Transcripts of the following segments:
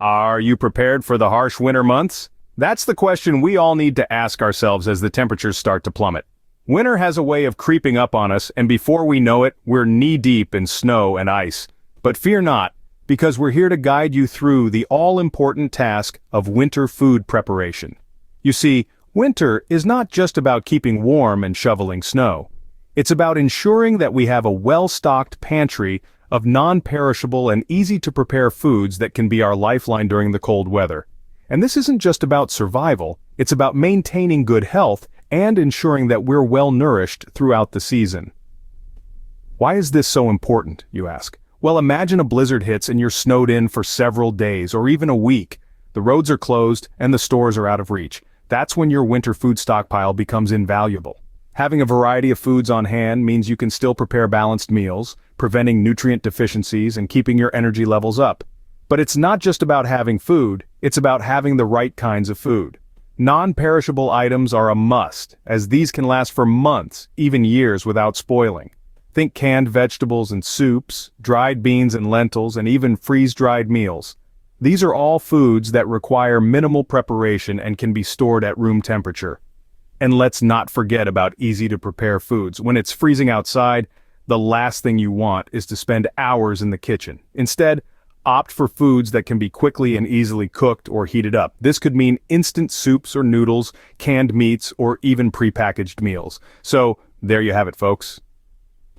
Are you prepared for the harsh winter months? That's the question we all need to ask ourselves as the temperatures start to plummet. Winter has a way of creeping up on us, and before we know it, we're knee-deep in snow and ice. But fear not, because we're here to guide you through the all-important task of winter food preparation. You see, winter is not just about keeping warm and shoveling snow. It's about ensuring that we have a well-stocked pantry of non-perishable and easy-to-prepare foods that can be our lifeline during the cold weather. And this isn't just about survival, it's about maintaining good health and ensuring that we're well-nourished throughout the season. Why is this so important, you ask? Well, imagine a blizzard hits and you're snowed in for several days or even a week. The roads are closed and the stores are out of reach. That's when your winter food stockpile becomes invaluable. Having a variety of foods on hand means you can still prepare balanced meals, preventing nutrient deficiencies and keeping your energy levels up. But it's not just about having food, it's about having the right kinds of food. Non-perishable items are a must, as these can last for months, even years without spoiling. Think canned vegetables and soups, dried beans and lentils, and even freeze-dried meals. These are all foods that require minimal preparation and can be stored at room temperature. And let's not forget about easy-to-prepare foods. When it's freezing outside, the last thing you want is to spend hours in the kitchen. Instead, opt for foods that can be quickly and easily cooked or heated up. This could mean instant soups or noodles, canned meats, or even prepackaged meals. So, there you have it, folks.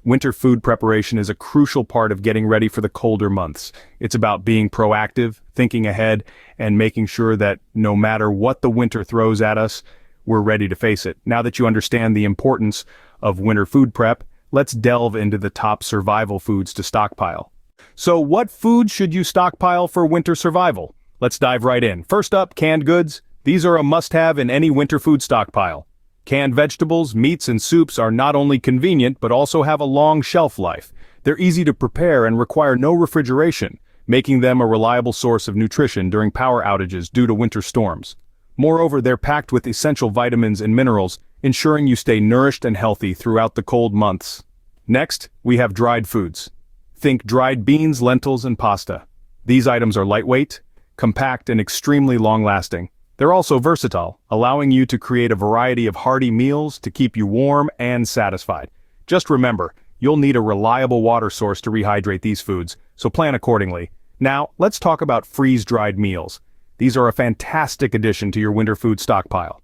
Winter food preparation is a crucial part of getting ready for the colder months. It's about being proactive, thinking ahead, and making sure that no matter what the winter throws at us, we're ready to face it. Now that you understand the importance of winter food prep, let's delve into the top survival foods to stockpile. So what foods should you stockpile for winter survival? Let's dive right in. First up, canned goods. These are a must-have in any winter food stockpile. Canned vegetables, meats, and soups are not only convenient but also have a long shelf life. They're easy to prepare and require no refrigeration, making them a reliable source of nutrition during power outages due to winter storms. Moreover, they're packed with essential vitamins and minerals, ensuring you stay nourished and healthy throughout the cold months. Next, we have dried foods. Think dried beans, lentils, and pasta. These items are lightweight, compact, and extremely long-lasting. They're also versatile, allowing you to create a variety of hearty meals to keep you warm and satisfied. Just remember, you'll need a reliable water source to rehydrate these foods, so plan accordingly. Now, let's talk about freeze-dried meals. These are a fantastic addition to your winter food stockpile.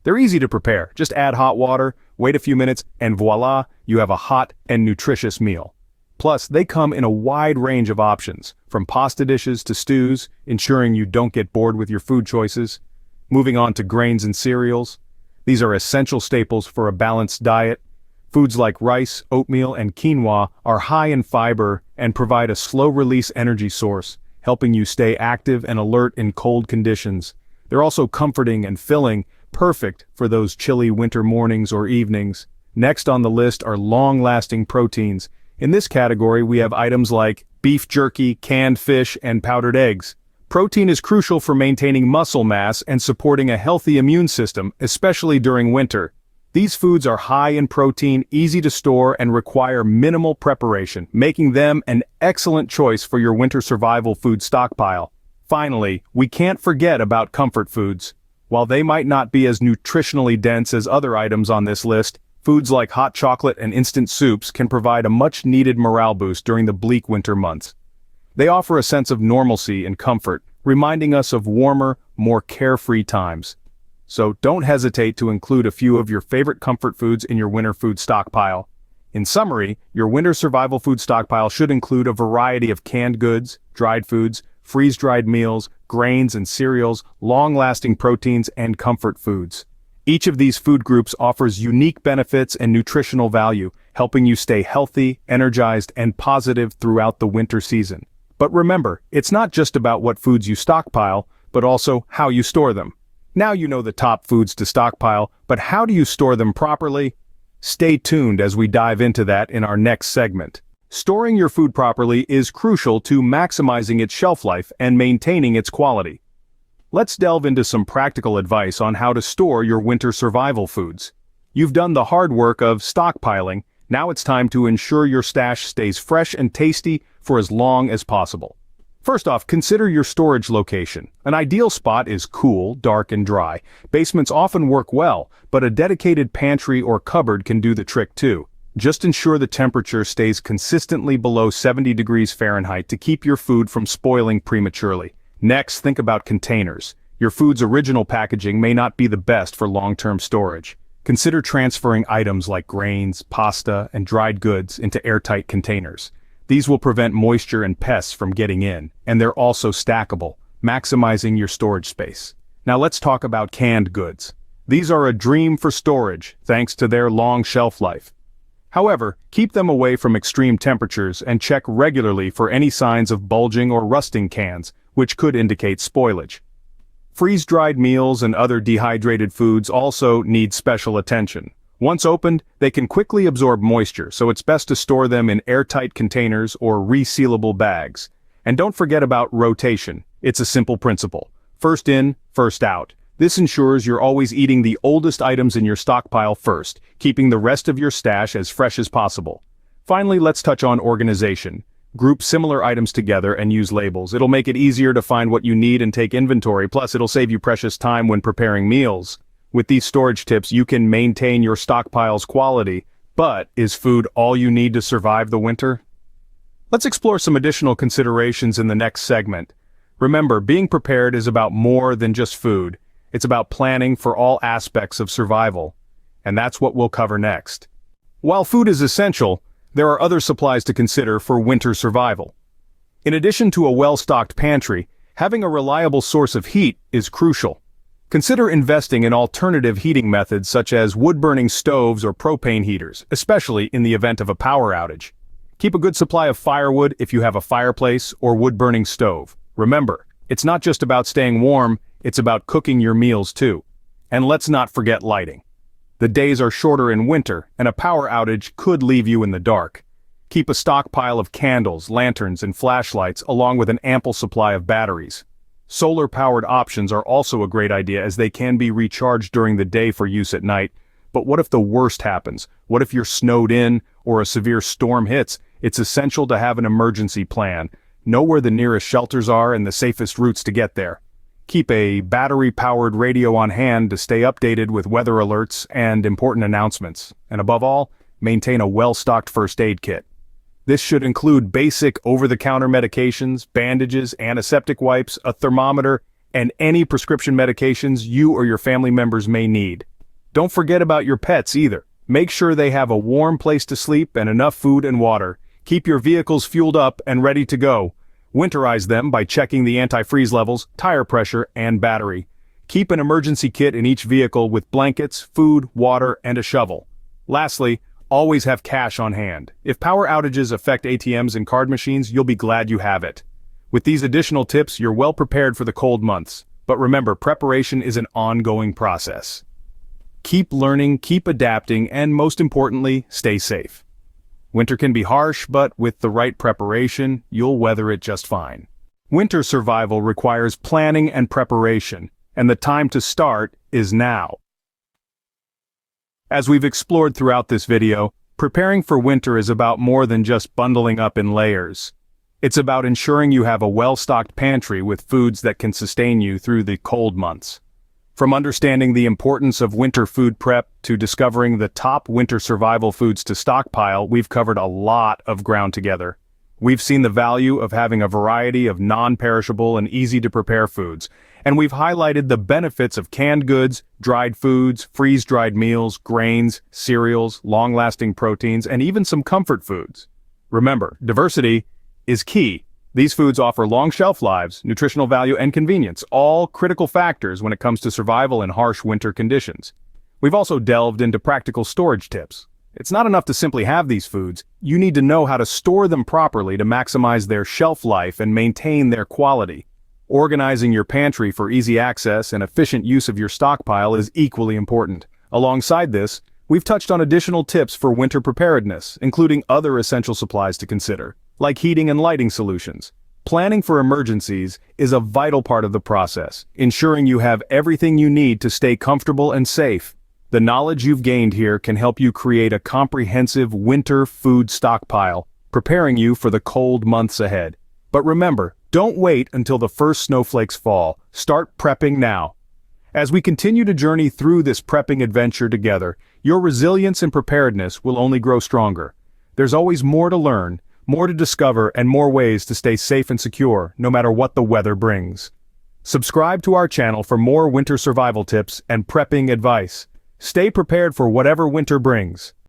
They're easy to prepare. Just add hot water, wait a few minutes, and voila, you have a hot and nutritious meal. Plus, they come in a wide range of options, from pasta dishes to stews, ensuring you don't get bored with your food choices. Moving on to grains and cereals. These are essential staples for a balanced diet. Foods like rice, oatmeal, and quinoa are high in fiber and provide a slow-release energy source, helping you stay active and alert in cold conditions. They're also comforting and filling, perfect for those chilly winter mornings or evenings. Next on the list are long-lasting proteins. In this category, we have items like beef jerky, canned fish, and powdered eggs. Protein is crucial for maintaining muscle mass and supporting a healthy immune system, especially during winter. These foods are high in protein, easy to store, and require minimal preparation, making them an excellent choice for your winter survival food stockpile. Finally, we can't forget about comfort foods. While they might not be as nutritionally dense as other items on this list, foods like hot chocolate and instant soups can provide a much-needed morale boost during the bleak winter months. They offer a sense of normalcy and comfort, reminding us of warmer, more carefree times. So don't hesitate to include a few of your favorite comfort foods in your winter food stockpile. In summary, your winter survival food stockpile should include a variety of canned goods, dried foods, freeze-dried meals, grains and cereals, long-lasting proteins, and comfort foods. Each of these food groups offers unique benefits and nutritional value, helping you stay healthy, energized, and positive throughout the winter season. But remember, it's not just about what foods you stockpile, but also how you store them. Now you know the top foods to stockpile, but how do you store them properly? Stay tuned as we dive into that in our next segment. Storing your food properly is crucial to maximizing its shelf life and maintaining its quality. Let's delve into some practical advice on how to store your winter survival foods. You've done the hard work of stockpiling, now it's time to ensure your stash stays fresh and tasty for as long as possible. First off, consider your storage location. An ideal spot is cool, dark, and dry. Basements often work well, but a dedicated pantry or cupboard can do the trick too. Just ensure the temperature stays consistently below 70 degrees Fahrenheit to keep your food from spoiling prematurely. Next, think about containers. Your food's original packaging may not be the best for long-term storage. Consider transferring items like grains, pasta, and dried goods into airtight containers. These will prevent moisture and pests from getting in, and they're also stackable, maximizing your storage space. Now let's talk about canned goods. These are a dream for storage, thanks to their long shelf life. However, keep them away from extreme temperatures and check regularly for any signs of bulging or rusting cans, which could indicate spoilage. Freeze-dried meals and other dehydrated foods also need special attention. Once opened, they can quickly absorb moisture, so it's best to store them in airtight containers or resealable bags. And don't forget about rotation. It's a simple principle. First in, first out. This ensures you're always eating the oldest items in your stockpile first, keeping the rest of your stash as fresh as possible. Finally, let's touch on organization. Group similar items together and use labels. It'll make it easier to find what you need and take inventory, plus it'll save you precious time when preparing meals. With these storage tips, you can maintain your stockpile's quality, but is food all you need to survive the winter? Let's explore some additional considerations in the next segment. Remember, being prepared is about more than just food. It's about planning for all aspects of survival. And that's what we'll cover next. While food is essential, there are other supplies to consider for winter survival. In addition to a well-stocked pantry, having a reliable source of heat is crucial. Consider investing in alternative heating methods such as wood-burning stoves or propane heaters, especially in the event of a power outage. Keep a good supply of firewood if you have a fireplace or wood-burning stove. Remember, it's not just about staying warm, it's about cooking your meals too. And let's not forget lighting. The days are shorter in winter, and a power outage could leave you in the dark. Keep a stockpile of candles, lanterns, and flashlights along with an ample supply of batteries. Solar-powered options are also a great idea as they can be recharged during the day for use at night. But what if the worst happens? What if you're snowed in or a severe storm hits? It's essential to have an emergency plan. Know where the nearest shelters are and the safest routes to get there. Keep a battery-powered radio on hand to stay updated with weather alerts and important announcements. And above all, maintain a well-stocked first aid kit. This should include basic over-the-counter medications, bandages, antiseptic wipes, a thermometer, and any prescription medications you or your family members may need. Don't forget about your pets either. Make sure they have a warm place to sleep and enough food and water. Keep your vehicles fueled up and ready to go. Winterize them by checking the antifreeze levels, tire pressure, and battery. Keep an emergency kit in each vehicle with blankets, food, water, and a shovel. Lastly, always have cash on hand. If power outages affect ATMs and card machines, you'll be glad you have it. With these additional tips, you're well prepared for the cold months. But remember, preparation is an ongoing process. Keep learning, keep adapting, and most importantly, stay safe. Winter can be harsh, but with the right preparation, you'll weather it just fine. Winter survival requires planning and preparation, and the time to start is now. As we've explored throughout this video, preparing for winter is about more than just bundling up in layers. It's about ensuring you have a well-stocked pantry with foods that can sustain you through the cold months. From understanding the importance of winter food prep to discovering the top winter survival foods to stockpile, we've covered a lot of ground together. We've seen the value of having a variety of non-perishable and easy-to-prepare foods, and we've highlighted the benefits of canned goods, dried foods, freeze-dried meals, grains, cereals, long-lasting proteins, and even some comfort foods. Remember, diversity is key. These foods offer long shelf lives, nutritional value, and convenience, all critical factors when it comes to survival in harsh winter conditions. We've also delved into practical storage tips. It's not enough to simply have these foods, you need to know how to store them properly to maximize their shelf life and maintain their quality. Organizing your pantry for easy access and efficient use of your stockpile is equally important. Alongside this, we've touched on additional tips for winter preparedness, including other essential supplies to consider, like heating and lighting solutions. Planning for emergencies is a vital part of the process, ensuring you have everything you need to stay comfortable and safe. The knowledge you've gained here can help you create a comprehensive winter food stockpile, preparing you for the cold months ahead. But remember, Don't wait until the first snowflakes fall. Start prepping now. As we continue to journey through this prepping adventure together, your resilience and preparedness will only grow stronger. There's always more to learn, more to discover, and more ways to stay safe and secure, no matter what the weather brings. Subscribe to our channel for more winter survival tips and prepping advice. Stay prepared for whatever winter brings.